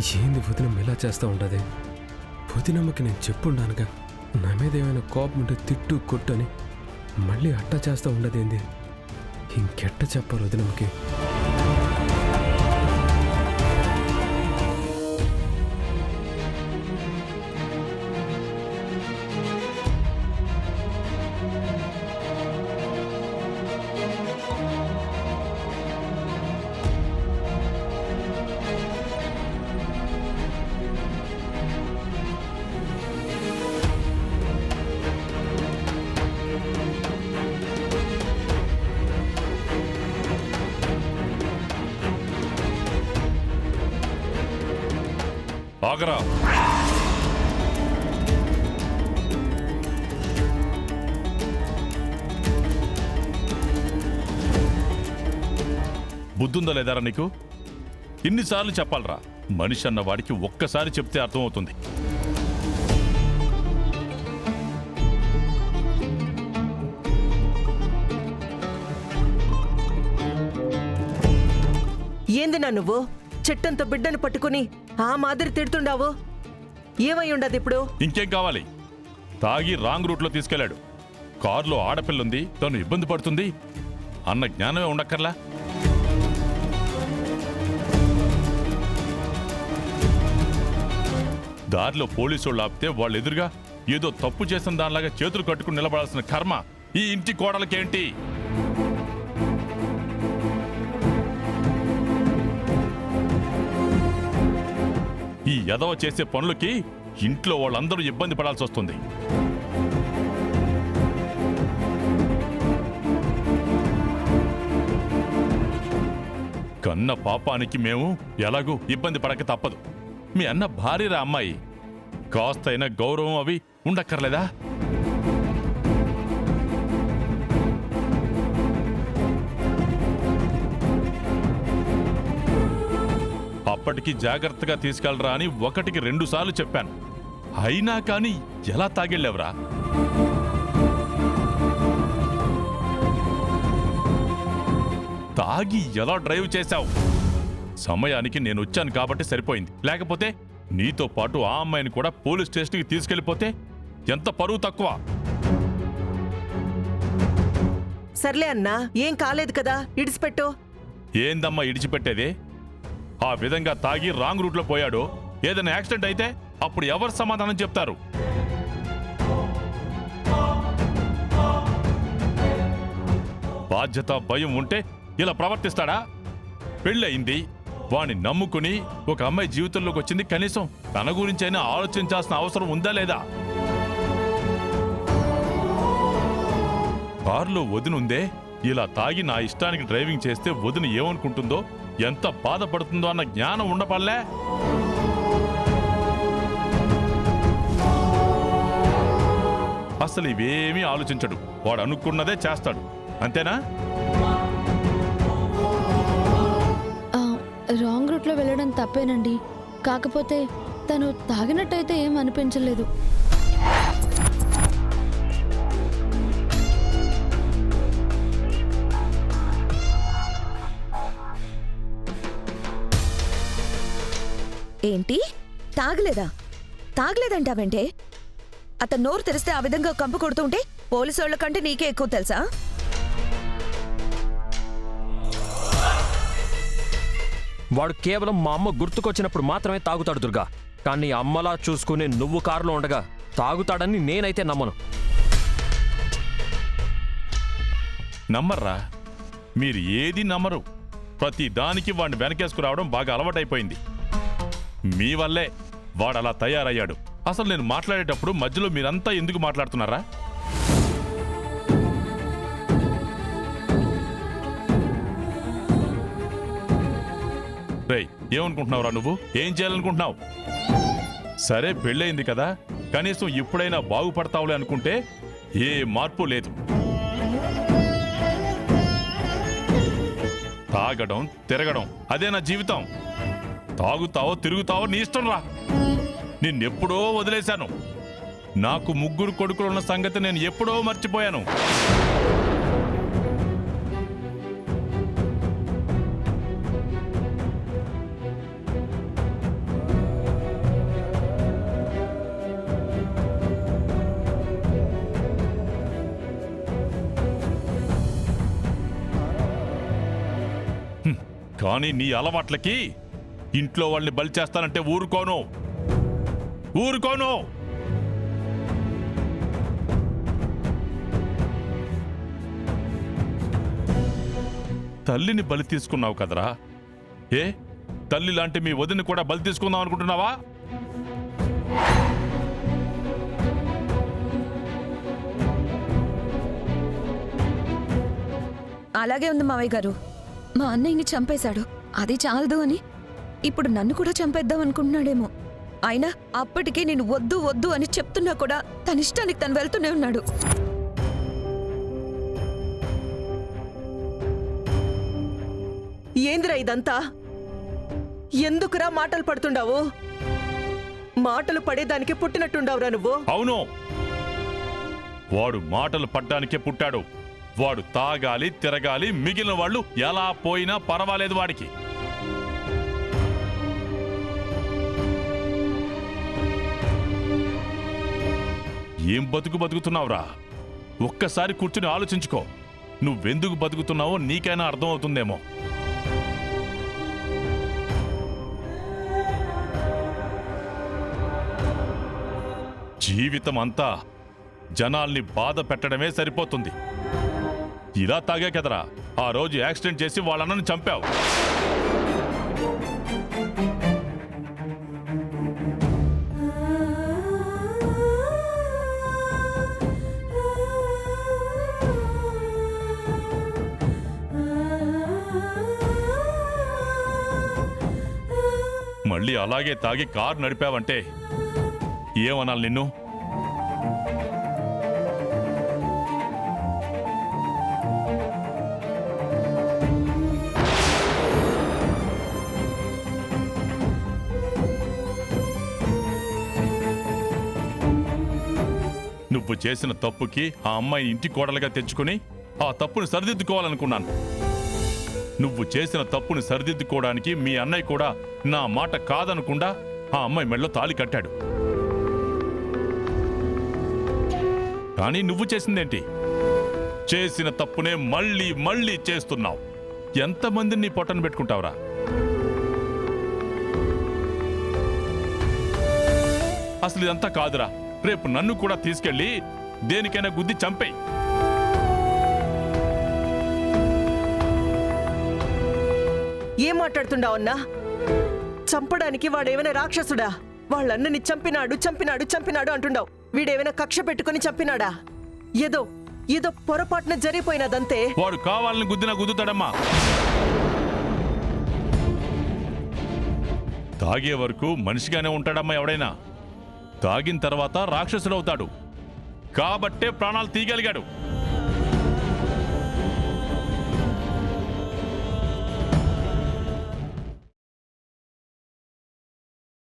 ఏంది వదినమ్మ ఇలా చేస్తూ ఉండదు? వదినమ్మకి నేను చెప్పుండానుగా, నా మీద ఏమైనా కోపం ఉంటే తిట్టు కొట్టని. మళ్ళీ అట్టా చేస్తూ ఉండదేంది? ఇంకెట్ట చెప్పాలి వదినమ్మకి? ఆగరా! బుద్ధుందా లేదారా నీకు? ఇన్నిసార్లు చెప్పాలరా? మనిషి అన్న వాడికి ఒక్కసారి చెప్తే అర్థమవుతుంది. ఏందినా నువ్వు చెట్టంత బిడ్డను పట్టుకుని ఆ మాదిరి తిడుతుండావు? ఏమై ఉండదు ఇప్పుడు? ఇంకేం కావాలి? తాగి రాంగ్ రూట్లో తీసుకెళ్లాడు. కారులో ఆడపిల్లుంది, తను ఇబ్బంది పడుతుంది అన్న జ్ఞానమే ఉండక్కర్లా? దారిలో పోలీసులు ఆపితే వాళ్ళు ఎదురుగా ఏదో తప్పు చేసిన దానిలాగా చేతులు కట్టుకుని నిలబడాల్సిన కర్మ ఈ ఇంటి కోడలకేంటి? ఈ ఎదవ చేసే పనులకి ఇంట్లో వాళ్ళందరూ ఇబ్బంది పడాల్సి వస్తుంది. కన్న పాపానికి మేము ఎలాగూ ఇబ్బంది పడక తప్పదు. మీ అన్న భార్యరా అమ్మాయి, కాస్తైనా గౌరవం అవి ఉండక్కర్లేదా? అప్పటికి జాగ్రత్తగా తీసుకెళ్ళరా అని 1కి 2 సార్లు చెప్పాను. అయినా కానీ ఎలా తాగెళ్ళేవరా? తాగి ఎలా డ్రైవ్ చేశావు? సమయానికి నేను వచ్చాను కాబట్టి సరిపోయింది. లేకపోతే నీతో పాటు ఆ అమ్మాయిని కూడా పోలీస్ స్టేషన్కి తీసుకెళ్లిపోతే ఎంత పరువు తక్కువ. సర్లే అన్నా, ఏం కాలేదు కదా, ఇడిచిపెట్టు. ఏందమ్మా ఇడిచిపెట్టేదే? ఆ విధంగా తాగి రాంగ్ రూట్లో పోయాడు. ఏదైనా యాక్సిడెంట్ అయితే అప్పుడు ఎవరు సమాధానం చెప్తారు? బాధ్యత భయం ఉంటే ఇలా ప్రవర్తిస్తాడా? పెళ్ళయింది, వాణ్ణి నమ్ముకుని ఒక అమ్మాయి జీవితంలోకి వచ్చింది. కనీసం తన గురించైనా ఆలోచించాల్సిన అవసరం ఉందా లేదా? కారులో వదినుందే, ఇలా తాగి నా ఇష్టానికి డ్రైవింగ్ చేస్తే వదిన ఏమనుకుంటుందో, ఎంత బాధపడుతుందో అన్న జ్ఞానం ఉండపల్లే. అసలు ఇవేమీ ఆలోచించడు. వాడు అనుకున్నదే చేస్తాడు. అంతేనా? రాంగ్ రూట్లో వెళ్ళడం తప్పేనండి. కాకపోతే తను తాగినట్టయితే ఏం అనిపించలేదు. ఏంటి? తాగలేదా? తాగలేదంటావంటే? అతను నోరు తెరిస్తే ఆ విధంగా కంపు కొడుతుంటే పోలీసు వాళ్ళ కంటే నీకే ఎక్కువ తెలుసా? వాడు కేవలం మా అమ్మ గుర్తుకొచ్చినప్పుడు మాత్రమే తాగుతాడు దుర్గా. కానీ అమ్మలా చూసుకునే నువ్వు కారులో ఉండగా తాగుతాడని నేనైతే నమ్మను. నమ్మర్రా? మీరు ఏది నమ్మరు. ప్రతి దానికి వాడిని వెనకేసుకురావడం బాగా అలవాటైపోయింది. మీ వల్లే వాడలా తయారయ్యాడు. అసలు నేను మాట్లాడేటప్పుడు మధ్యలో మీరంతా ఎందుకు మాట్లాడుతున్నారా? రేయ్, ఏమనుకుంటున్నావురా నువ్వు? ఏం చేయాలనుకుంటున్నావు? సరే పెళ్ళయింది కదా, కనీసం ఇప్పుడైనా బాగుపడతావులే అనుకుంటే ఏ మార్పు లేదు. తాగడం తిరగడం అదే నా జీవితం. తాగుతావో తిరుగుతావో నీ ఇష్టం రా. నిన్నెప్పుడో వదిలేశాను. నాకు 3 కొడుకులున్న సంగతి నేను ఎప్పుడో మర్చిపోయాను. కానీ నీ అలవాట్లకి ఇంట్లో వాళ్ళని బలి చేస్తానంటే ఊరుకోను. తల్లిని బలి తీసుకున్నావు కదరా. ఏ తల్లి లాంటి మీ వదిని కూడా బలి తీసుకుందాం అనుకుంటున్నావా? అలాగే ఉంది మావయ్య గారు. మా అన్నయ్యని చంపేశాడు, అది చాలదు అని ఇప్పుడు నన్ను కూడా చంపేద్దాం అనుకుంటున్నాడేమో. అయినా అప్పటికే నేను వద్దు వద్దు అని చెప్తున్నా కూడా తన ఇష్టానికి తను వెళ్తూనే ఉన్నాడు. ఏందిరా ఇదంతా? ఎందుకురా మాటలు పడుతుండావు? మాటలు పడేదానికి పుట్టినట్టుండవురా నువ్వు. అవును, వాడు మాటలు పడ్డానికే పుట్టాడు. వాడు తాగాలి, తిరగాలి, మిగిలిన వాళ్ళు ఎలా పోయినా పర్వాలేదు వాడికి. ఏం బతుకుతున్నావురా? ఒక్కసారి కూర్చుని ఆలోచించుకో. నువ్వెందుకు బతుకుతున్నావో నీకైనా అర్థమవుతుందేమో. జీవితం అంతా జనాల్ని బాధ పెట్టడమే సరిపోతుంది. ఇలా తాగా కదరా ఆ రోజు యాక్సిడెంట్ చేసి వాళ్ళన్నను చంపావు. మళ్ళీ అలాగే తాగి కారు నడిపావంటే ఏమనాలి నిన్ను? నువ్వు చేసిన తప్పుకి ఆ అమ్మాయి ఇంటి కోడలుగా తెచ్చుకుని ఆ తప్పును సరిదిద్దుకోవాలనుకున్నాను. నువ్వు చేసిన తప్పును సరిదిద్దుకోవడానికి మీ అన్నయ్య కూడా నా మాట కాదనకుండా ఆ అమ్మాయి మెడలో తాళి కట్టాడు. కానీ నువ్వు చేసిందేంటి? చేసిన తప్పునే మళ్ళీ మళ్ళీ చేస్తున్నావు. ఎంతమందిని నీ పొట్టను పెట్టుకుంటావురా? అసలు ఇదంతా కాదురా. రేపు నన్ను కూడా తీసుకెళ్ళి దేనికైనా గుద్ది చంపేయి. ఏం మాట్లాడుతుండావన్నా? చంపడానికి వాడేమైనా రాక్షసుడా? వాళ్ళన్నని చంపినాడు అంటుండావు. వీడేమైనా కక్ష పెట్టుకుని చంపినాడా? ఏదో పొరపాటున జరిగిపోయినదంతే. వాడు కావాలని గుద్దుతాడమ్మా. తాగే వరకు మనిషిగానే ఉంటాడమ్మా ఎవడైనా. తాగిన తర్వాత రాక్షసుడవుతాడు. కాబట్టే ప్రాణాలు తీయగలిగాడు.